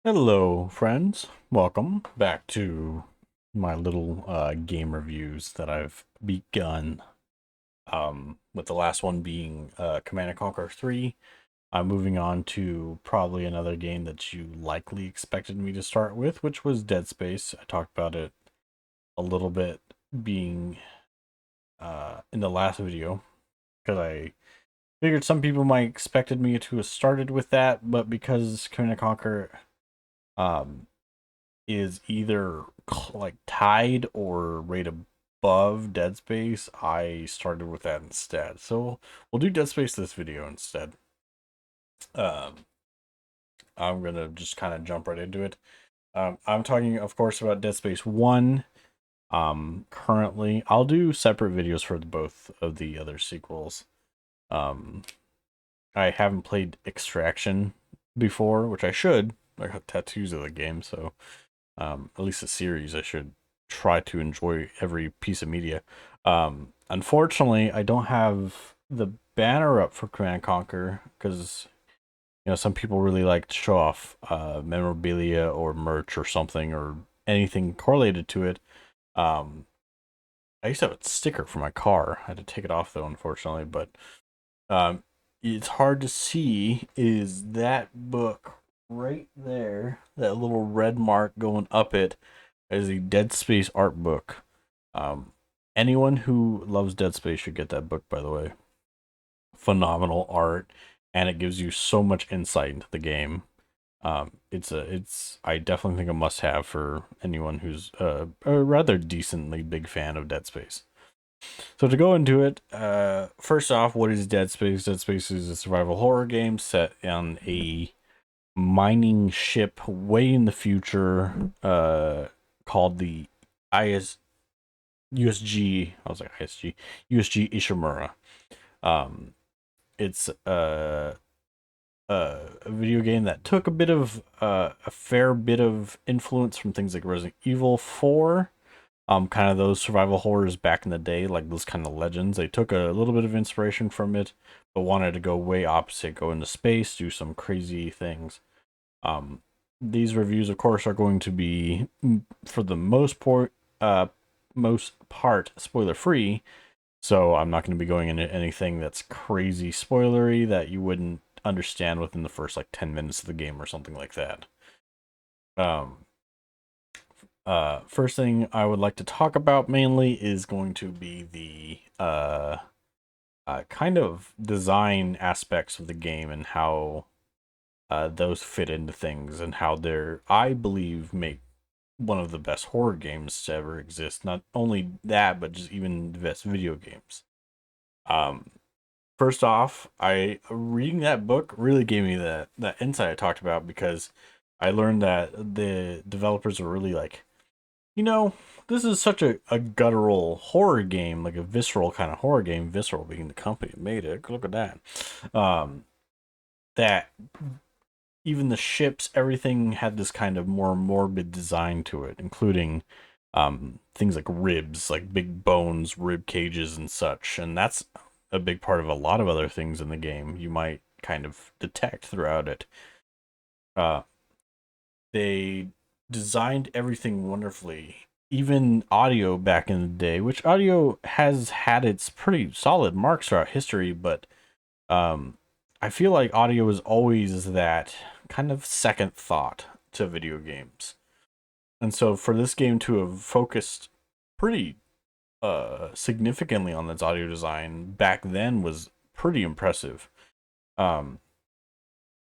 Hello, friends. Welcome back to my little game reviews that I've begun. With the last one being Command and Conquer 3. I'm moving on to probably another game that you likely expected me to start with, which was Dead Space. I talked about it a little bit being in the last video because I figured some people might expected me to have started with that, but because Command and Conquer um is either like tied or right above Dead Space, I started with that instead. So we'll do Dead Space this video instead. Um, I'm gonna just kind of jump right into it. I'm talking, of course, about Dead Space 1. Currently, I'll do separate videos for both of the other sequels. Um, I haven't played Extraction before, which I should. I got tattoos of the game, so at least a series, I should try to enjoy every piece of media. Unfortunately, I don't have the banner up for Command and Conquer because some people really like to show off memorabilia or merch or something or anything correlated to it. Um, I used to have a sticker for my car. I had to take it off though, unfortunately. But um, it's hard to see is that book right there, that little red mark going up it is a Dead Space art book. Um, Anyone who loves Dead Space should get that book, by the way. Phenomenal art, and it gives you so much insight into the game. It's I definitely think a must have for anyone who's a rather decently big fan of Dead Space. So to go into it, first off, what is Dead Space? Dead Space is a survival horror game set on a mining ship way in the future, called the IS USG. I was like ISG, USG Ishimura. Um, it's a video game that took a fair bit of influence from things like Resident Evil 4. Kind of those survival horrors back in the day, like those kind of legends. They took a little bit of inspiration from it, but wanted to go way opposite, go into space, do some crazy things. Um, these reviews, of course, are going to be, for the most part, spoiler free. So I'm not going to be going into anything that's crazy spoilery that you wouldn't understand within the first like 10 minutes of the game or something like that. Um, First thing I would like to talk about mainly is going to be the kind of design aspects of the game and how those fit into things and how they're, I believe, make one of the best horror games to ever exist. Not only that, but just even the best video games. Um, First off, I reading that book really gave me that insight I talked about because I learned that the developers are really like, you know, this is such a guttural horror game, like a visceral kind of horror game, Visceral being the company that made it. Look at that. Um, that even the ships, everything had this kind of more morbid design to it, including things like ribs, like big bones, rib cages, and such. And that's a big part of a lot of other things in the game you might kind of detect throughout it. Uh, they designed everything wonderfully. Even audio back in the day, which audio has had its pretty solid marks throughout history, but um, I feel like audio is always that kind of second thought to video games. And so for this game to have focused pretty significantly on its audio design back then was pretty impressive. Um,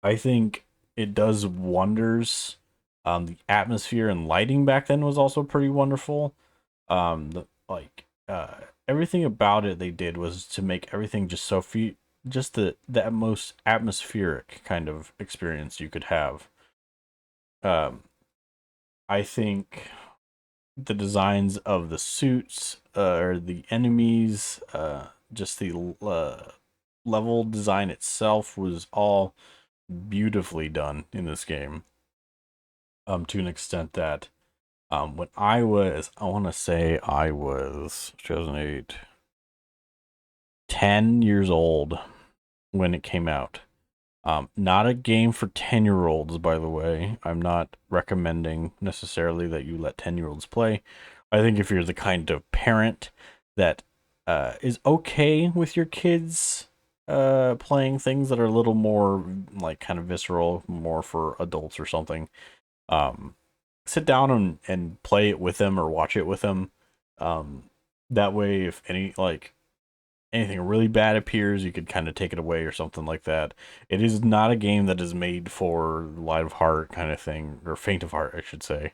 I think it does wonders. The atmosphere and lighting back then was also pretty wonderful. Everything about it they did was to make everything just just the most atmospheric kind of experience you could have. Um, I think the designs of the suits or the enemies, just the level design itself was all beautifully done in this game. To an extent that when I want to say I was 2008, 10 years old when it came out. Not a game for 10-year-olds, by the way. I'm not recommending necessarily that you let 10-year-olds play. I think if you're the kind of parent that is okay with your kids playing things that are a little more like kind of visceral, more for adults or something, um, sit down and play it with them or watch it with them. Um, that way, if anything really bad appears, you could kind of take it away or something like that. It is not a game that is made for light of heart kind of thing, or faint of heart, I should say.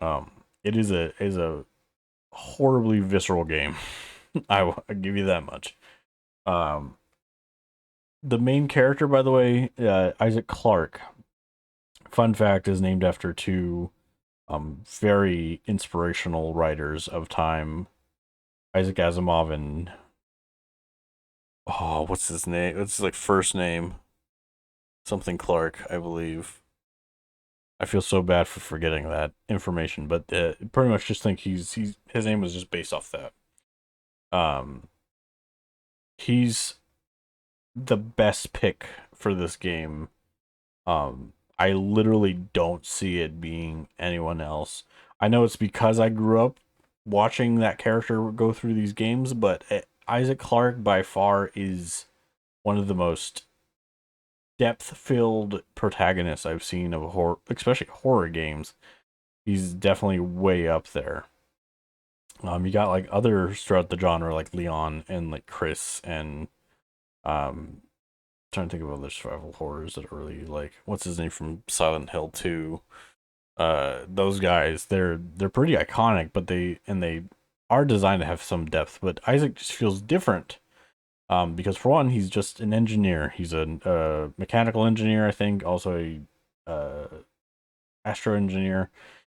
It is a horribly visceral game. I'll give you that much. Um, the main character, by the way, Isaac Clarke. Fun fact, is named after two very inspirational writers of time, Isaac Asimov and what's his name? What's his first name? Something Clark, I believe. I feel so bad for forgetting that information, but pretty much just think his name was just based off that. Um, he's the best pick for this game. I literally don't see it being anyone else. I know it's because I grew up watching that character go through these games, but Isaac Clarke by far is one of the most depth-filled protagonists I've seen of horror, especially horror games. He's definitely way up there. You got like others throughout the genre, like Leon and like Chris, and um, trying to think of other survival horrors that are really like what's his name from Silent Hill 2. Those guys, they're pretty iconic, but they are designed to have some depth. But Isaac just feels different. Because for one, he's just an engineer. He's a mechanical engineer, I think, also a astro engineer.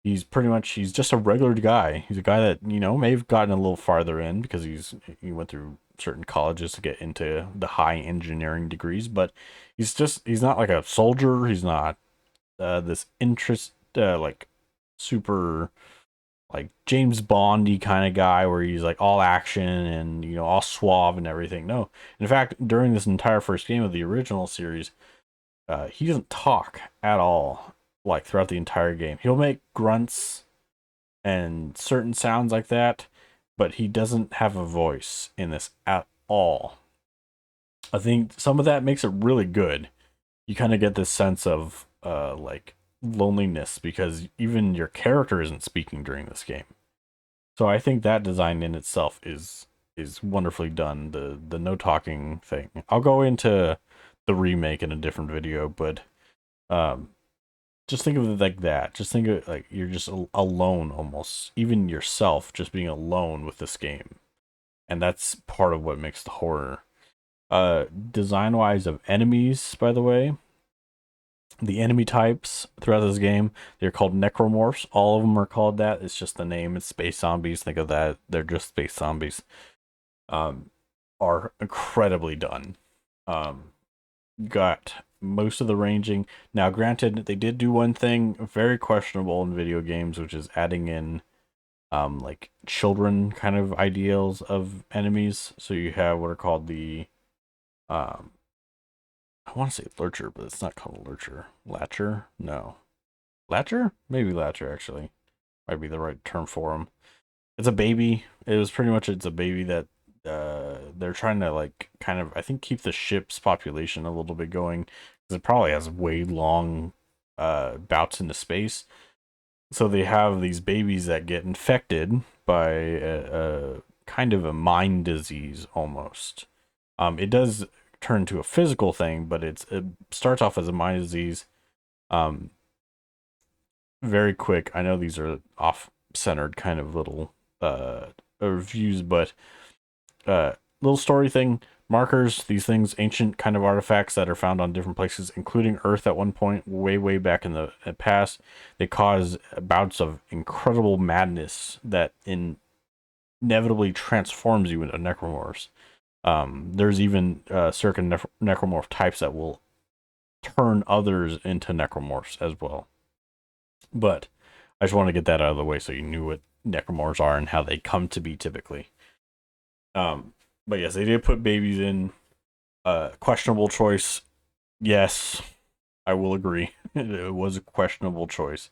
He's just a regular guy. He's a guy that may have gotten a little farther in because he went through certain colleges to get into the high engineering degrees, but he's not like a soldier. He's not this interest like super like James Bondy kind of guy where he's like all action and all suave and everything. No, in fact, during this entire first game of the original series, he doesn't talk at all. Like throughout the entire game, he'll make grunts and certain sounds like that, but he doesn't have a voice in this at all. I think some of that makes it really good. You kind of get this sense of like loneliness because even your character isn't speaking during this game. So I think that design in itself is wonderfully done. The no talking thing. I'll go into the remake in a different video, but um, just think of it like that. Just think of it like you're just alone almost, even yourself, just being alone with this game, and that's part of what makes the horror. Design wise of enemies, by the way, the enemy types throughout this game, they're called necromorphs. All of them are called that. It's just the name. It's space zombies. Think of that. They're just space zombies. Um, are incredibly done. Um, got most of the ranging. Now, granted, they did do one thing very questionable in video games, which is adding in like children kind of ideals of enemies. So you have what are called the um I want to say lurcher, but it's not called a lurcher. Latcher? No. Latcher? Maybe latcher actually. Might be the right term for them. It's a baby. It's a baby that they're trying to like kind of I think keep the ship's population a little bit going because it probably has way long bouts into space. So they have these babies that get infected by a kind of a mind disease almost. It does turn to a physical thing, but it starts off as a mind disease. Um, very quick. I know these are off-centered kind of little reviews, but little story thing. Markers, these things, ancient kind of artifacts that are found on different places, including Earth at one point, way back in the past. They cause bouts of incredible madness that inevitably transforms you into necromorphs. There's even certain necromorph types that will turn others into necromorphs as well. But I just want to get that out of the way so you knew what necromorphs are and how they come to be typically. But yes, they did put babies in. Questionable choice. Yes, I will agree. It was a questionable choice.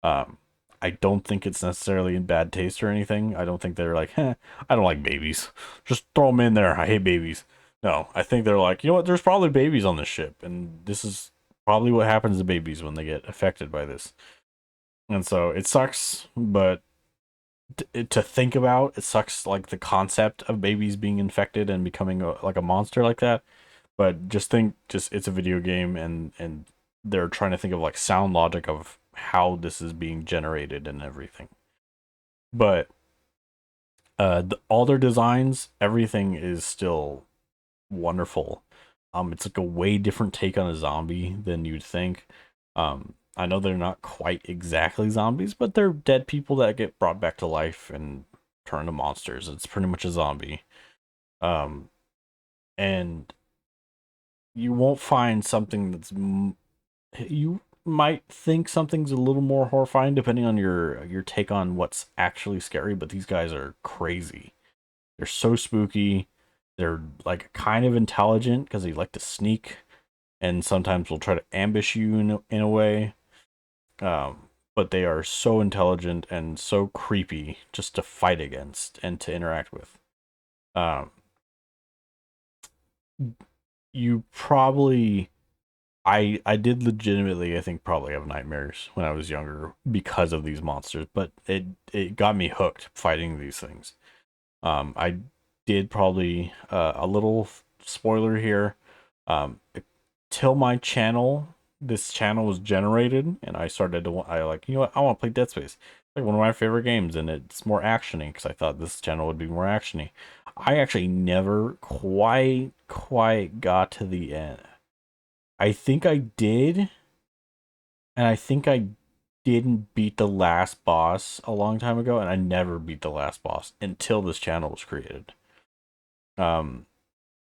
Um, I don't think it's necessarily in bad taste or anything. I don't think they're like, I don't like babies. Just throw them in there. I hate babies. No, I think they're like, you know what? There's probably babies on this ship, and this is probably what happens to babies when they get affected by this. And so it sucks, but to think about, it sucks like the concept of babies being infected and becoming like a monster like that. But just think, just it's a video game, and they're trying to think of like sound logic of how this is being generated and everything. But all their designs, everything is still wonderful. It's like a way different take on a zombie than you'd think. I know they're not quite exactly zombies, but they're dead people that get brought back to life and turn to monsters. It's pretty much a zombie. Um, and you won't find something that's you might think something's a little more horrifying depending on your take on what's actually scary, but these guys are crazy. They're so spooky. They're like kind of intelligent because they like to sneak and sometimes will try to ambush you in a way. But they are so intelligent and so creepy just to fight against and to interact with. Um, you probably I did legitimately, I think, probably have nightmares when I was younger because of these monsters, but it got me hooked fighting these things. I did probably a little spoiler here. Um, till my channel, this channel was generated, and I started to I like, you know what, I want to play Dead Space, like one of my favorite games, and it's more actiony because I thought this channel would be more actiony. I actually never quite got to the end. I think I did, and I think I didn't beat the last boss a long time ago, and I never beat the last boss until this channel was created. Um,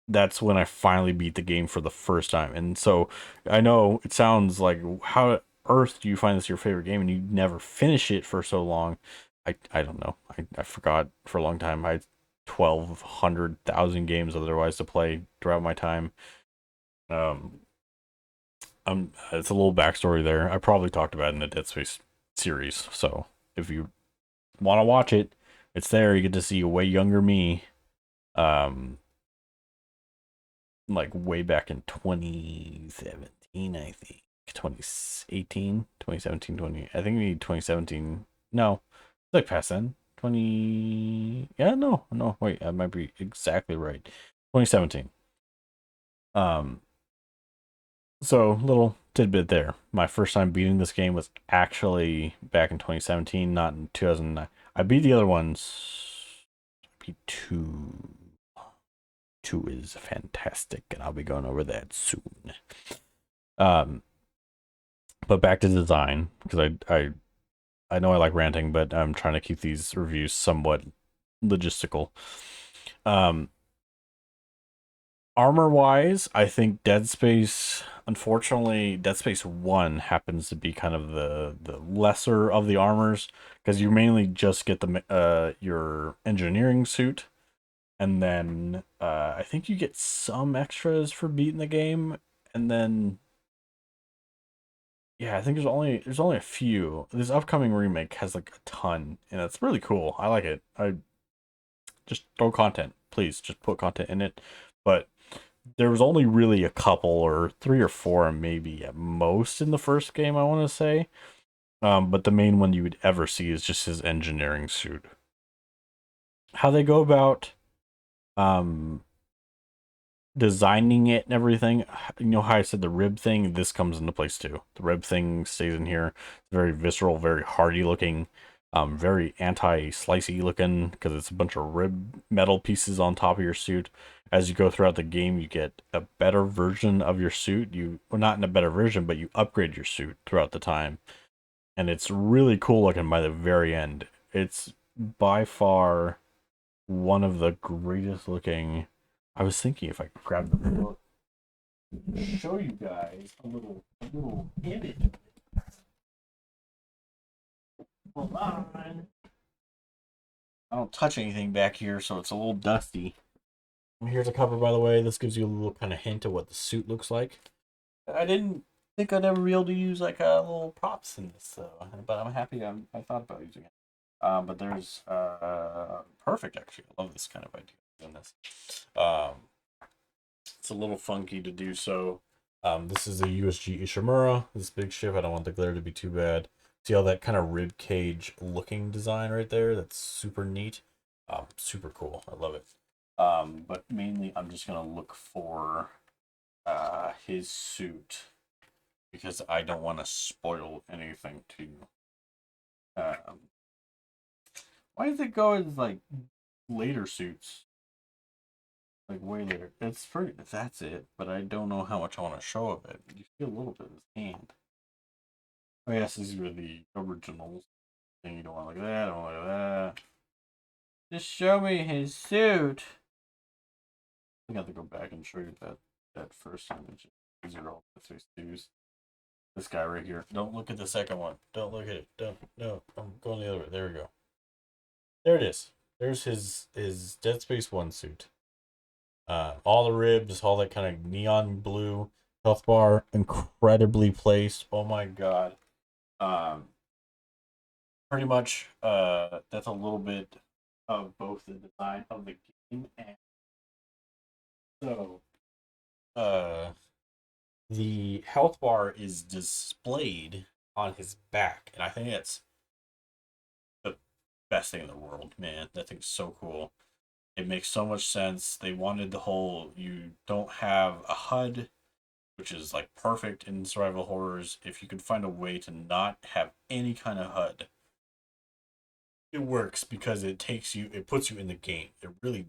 that's when I finally beat the game for the first time. And so I know it sounds like, how on earth do you find this your favorite game and you never finish it for so long? I don't know. I forgot for a long time. I had 1,200,000 games otherwise to play throughout my time. Um, it's a little backstory there. I probably talked about it in the Dead Space series. So if you want to watch it, it's there. You get to see a way younger me. Um, like way back in 2017, I think. 2018, 2017, 20. I think maybe 2017. No, it's like past then. 20. Yeah, no, wait, I might be exactly right. 2017. Um, so little tidbit there. My first time beating this game was actually back in 2017, not in 2009. I beat the other ones. I beat two. Two is fantastic, and I'll be going over that soon. Um, but back to design because I know I like ranting, but I'm trying to keep these reviews somewhat logistical. Um, armor wise, I think Dead Space. Unfortunately, Dead Space 1 happens to be kind of the lesser of the armors because you mainly just get the your engineering suit, and then I think you get some extras for beating the game, and then yeah, I think there's only a few. This upcoming remake has like a ton, and it's really cool. I like it. I just throw content, please. Just put content in it. But there was only really a couple or three or four, maybe at most, in the first game, I want to say. But the main one you would ever see is just his engineering suit. How they go about um designing it and everything, you know how I said the rib thing, this comes into place too. The rib thing stays in here. It's very visceral, very hardy looking, very anti-slicey looking because it's a bunch of rib metal pieces on top of your suit. As you go throughout the game, you get a better version of your suit. Well, not in a better version, but you upgrade your suit throughout the time, and it's really cool looking by the very end. It's by far one of the greatest looking. I was thinking if I could grab the book, show you guys a little image. Hold on. I don't touch anything back here, so it's a little dusty. Here's a cover, by the way. This gives you a little kind of hint of what the suit looks like. I didn't think I'd ever be able to use like little props in this, but I'm happy I thought about using it. But there's perfect actually. I love this kind of idea in this. Um, it's a little funky to do so. This is a USG Ishimura. This big ship. I don't want the glare to be too bad. See all that kind of rib cage looking design right there? That's super neat. Super cool. I love it. But mainly I'm just gonna look for his suit because I don't want to spoil anything to. Um, why does it go as like later suits? Like way later. It's pretty. That's it. But I don't know how much I want to show of it. You see a little bit of his hand. Oh yes, these were the originals. And you don't want to look at that. Don't look at that. Just show me his suit. I have to go back and show you that first image. These are all the three suits. This guy right here. Don't look at the second one. Don't look at it. Don't. No. I'm going the other way. There we go. There it is. There's his Dead Space 1 suit. All the ribs, all that kind of neon blue health bar, incredibly placed. Oh my god. Um, pretty much. That's a little bit of both the design of the game and so. Uh, the health bar is displayed on his back, and I think that's the best thing in the world, man. That thing's so cool. It makes so much sense. They wanted the whole you don't have a HUD, which is like perfect in survival horrors. If you could find a way to not have any kind of HUD, it works because it puts you in the game. It really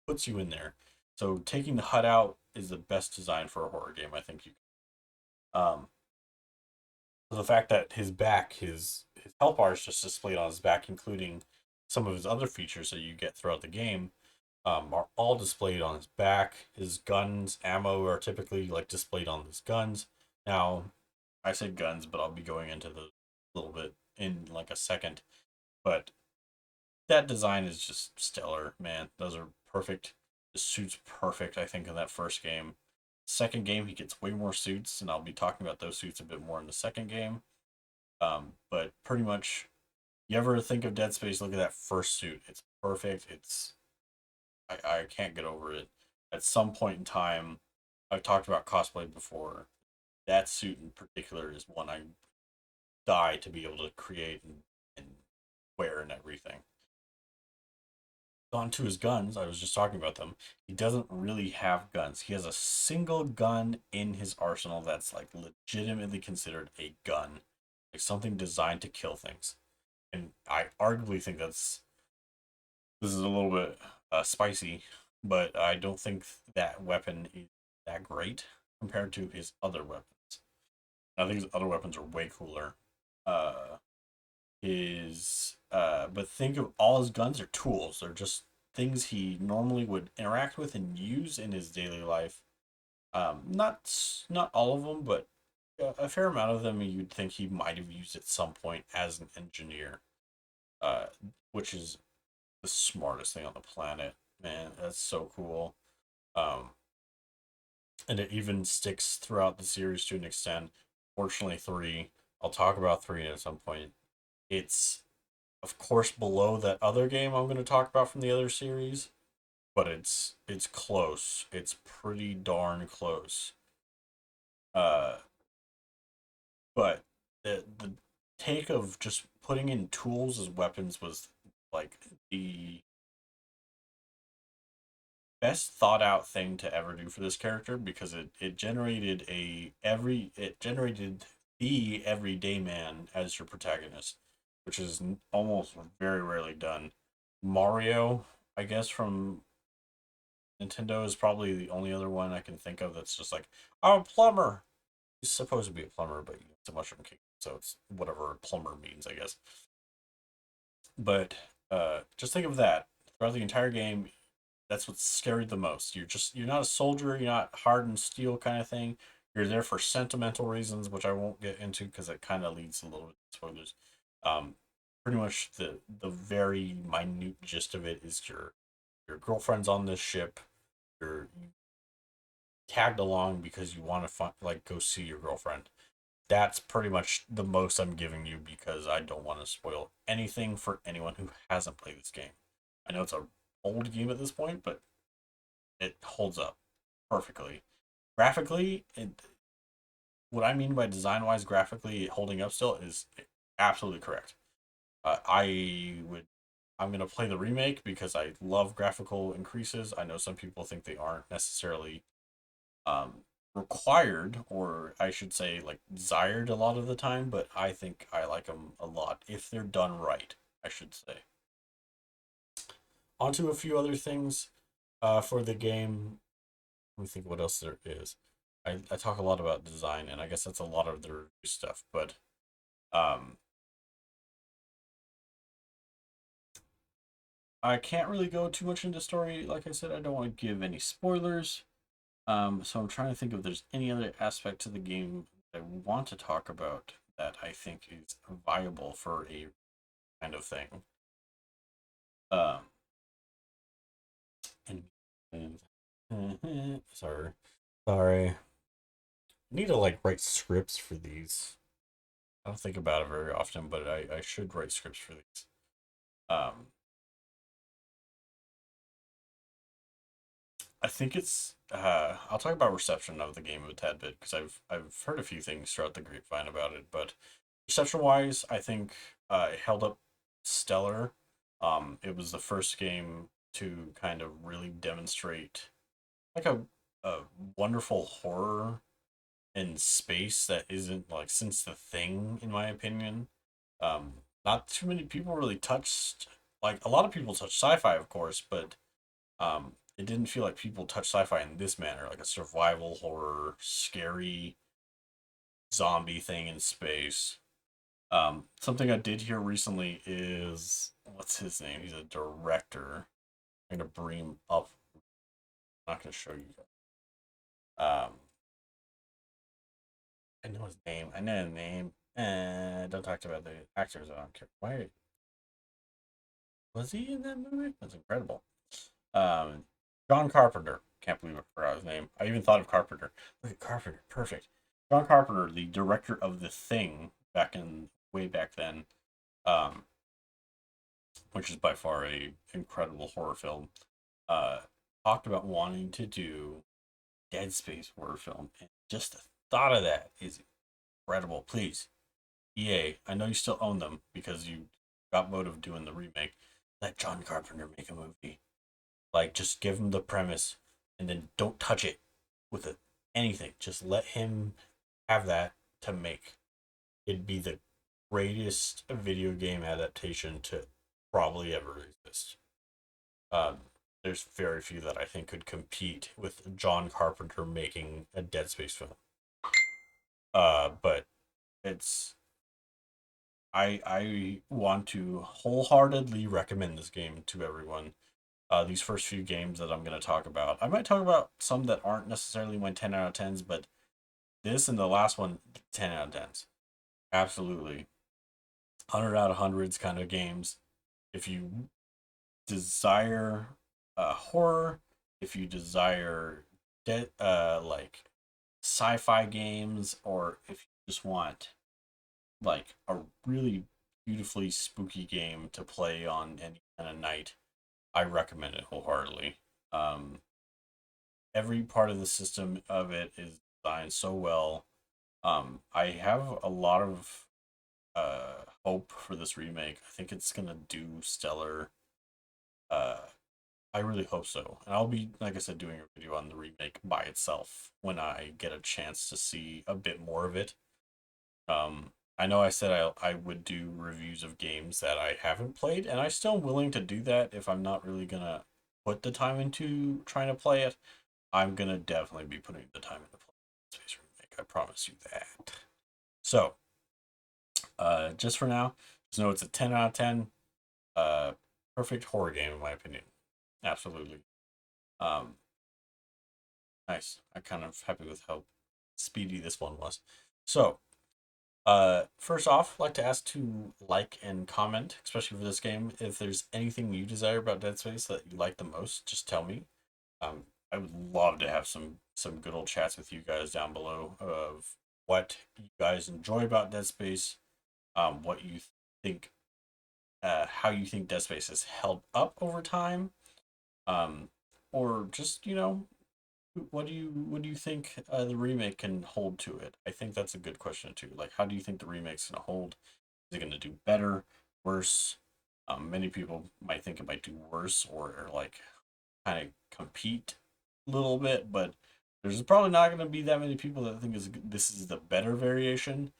puts you in there. So taking the HUD out is the best design for a horror game, I think. Um, so the fact that his health bar is just displayed on his back, including some of his other features that you get throughout the game, are all displayed on his back. His guns, ammo are typically like displayed on his guns. Now, I said guns, but I'll be going into the little bit in like a second. But that design is just stellar, man. Those are perfect. The suit's perfect, I think, in that first game. Second game, he gets way more suits, and I'll be talking about those suits a bit more in the second game. But pretty much, you ever think of Dead Space, look at that first suit. It's perfect. I can't get over it. At some point in time, I've talked about cosplay before. That suit in particular is one I die to be able to create and wear and everything. On to his guns, I was just talking about them. He doesn't really have guns. He has a single gun in his arsenal that's like legitimately considered a gun, like something designed to kill things. And I arguably think this is a little bit spicy, but I don't think that weapon is that great compared to his other weapons. I think his other weapons are way cooler. Uh, but think of all his guns are tools. They're just things he normally would interact with and use in his daily life. Not all of them, but a fair amount of them you'd think he might have used at some point as an engineer. Uh, which is the smartest thing on the planet, man. That's so cool. Um, and it even sticks throughout the series to an extent. Fortunately, three. I'll talk about three at some point. It's of course below that other game I'm going to talk about from the other series, but it's close. It's pretty darn close. Uh, but the take of just putting in tools as weapons was like the best thought out thing to ever do for this character because it generated it generated the everyday man as your protagonist, which is almost very rarely done. Mario, I guess from Nintendo is probably the only other one I can think of that's just like, I'm a plumber. He's supposed to be a plumber, but it's a mushroom king, so it's whatever a plumber means, I guess. But just think of that throughout the entire game. That's what's scary the most. You're not a soldier, you're not hardened steel kind of thing. You're there for sentimental reasons, which I won't get into because it kind of leads a little bit to spoilers. Um, pretty much the very minute gist of it is your girlfriend's on this ship. You're tagged along because you want to like go see your girlfriend. That's pretty much the most I'm giving you because I don't want to spoil anything for anyone who hasn't played this game. I know it's a old game at this point, but it holds up perfectly. Graphically, what I mean by design wise, graphically holding up still is absolutely correct. I would. I'm gonna play the remake because I love graphical increases. I know some people think they aren't necessarily um, required, or I should say, like desired a lot of the time. But I think I like them a lot if they're done right. I should say. On to a few other things for the game. Let me think what else there is. I talk a lot about design, and I guess that's a lot of the review stuff. But um, I can't really go too much into story. Like I said, I don't want to give any spoilers. So I'm trying to think if there's any other aspect to the game that I want to talk about that I think is viable for a kind of thing. Um, and sorry. I need to like write scripts for these. I don't think about it very often, but I should write scripts for these. Um, I think it's. I'll talk about reception of the game a tad bit because I've heard a few things throughout the grapevine about it, but reception wise, I think it held up stellar. It was the first game to kind of really demonstrate like a wonderful horror in space that isn't like since the thing, in my opinion. Um, Not too many people really touched. Like a lot of people touch sci-fi, of course, but it didn't feel like people touched sci-fi in this manner, like a survival horror, scary zombie thing in space. Something I did hear recently is what's his name? He's a director. I'm gonna bring him up. I'm not gonna show you. I know his name. I know his name. Don't talk about the actors. I don't care. Why was he in that movie? That's incredible. Um, John Carpenter. Can't believe I forgot his name. I even thought of Carpenter. Look at Carpenter. Perfect. John Carpenter, the director of The Thing, back in way back then, um, which is by far a incredible horror film, uh, talked about wanting to do Dead Space horror film, and just the thought of that is incredible. Please, EA, I know you still own them because you got Motive doing the remake. Let John Carpenter make a movie. Like, just give him the premise, and then don't touch it with anything. Just let him have that to make. It'd be the greatest video game adaptation to probably ever exist. Um, there's very few that I think could compete with John Carpenter making a Dead Space film. But it's I want to wholeheartedly recommend this game to everyone. These first few games that I'm going to talk about, I might talk about some that aren't necessarily my 10 out of 10s, but this and the last one, 10 out of 10s. Absolutely. 100 out of hundreds kind of games. If you desire horror, if you desire like sci-fi games, or if you just want like a really beautifully spooky game to play on any kind of night, I recommend it wholeheartedly. Um, every part of the system of it is designed so well. I have a lot of hope for this remake. I think it's gonna do stellar. Uh, I really hope so. And I'll be, like I said, doing a video on the remake by itself when I get a chance to see a bit more of it. I know I said I would do reviews of games that I haven't played, and I still am willing to do that if I'm not really gonna put the time into trying to play it. I'm gonna definitely be putting the time into play Space Remake. I promise you that. So, just for now, just know it's a 10 out of 10. Uh, Perfect horror game in my opinion. Absolutely. Um, Nice. I'm kind of happy with how speedy this one was. So, first off, I'd like to ask to like and comment, especially for this game. If there's anything you desire about Dead Space that you like the most, just tell me. I would love to have some good old chats with you guys down below of what you guys enjoy about Dead Space, what you think, how you think Dead Space has held up over time, um, or just what do you think the remake can hold to it? I think that's a good question too. Like, how do you think the remake's gonna hold? Is it gonna do better, worse? Many people might think it might do worse or like kind of compete a little bit, but there's probably not going to be that many people that think this is the better variation.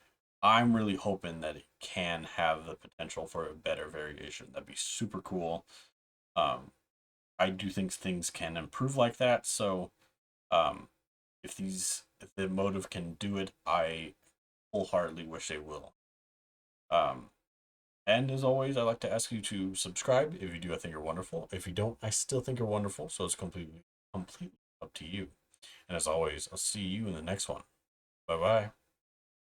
I'm really hoping that it can have the potential for a better variation. That'd be super cool. Um, I do think things can improve like that. So, um, if the motive can do it, I wholeheartedly wish they will. Um, and as always, I like to ask you to subscribe. If you do, I think you're wonderful. If you don't, I still think you're wonderful. So it's completely up to you. And as always, I'll see you in the next one. Bye bye.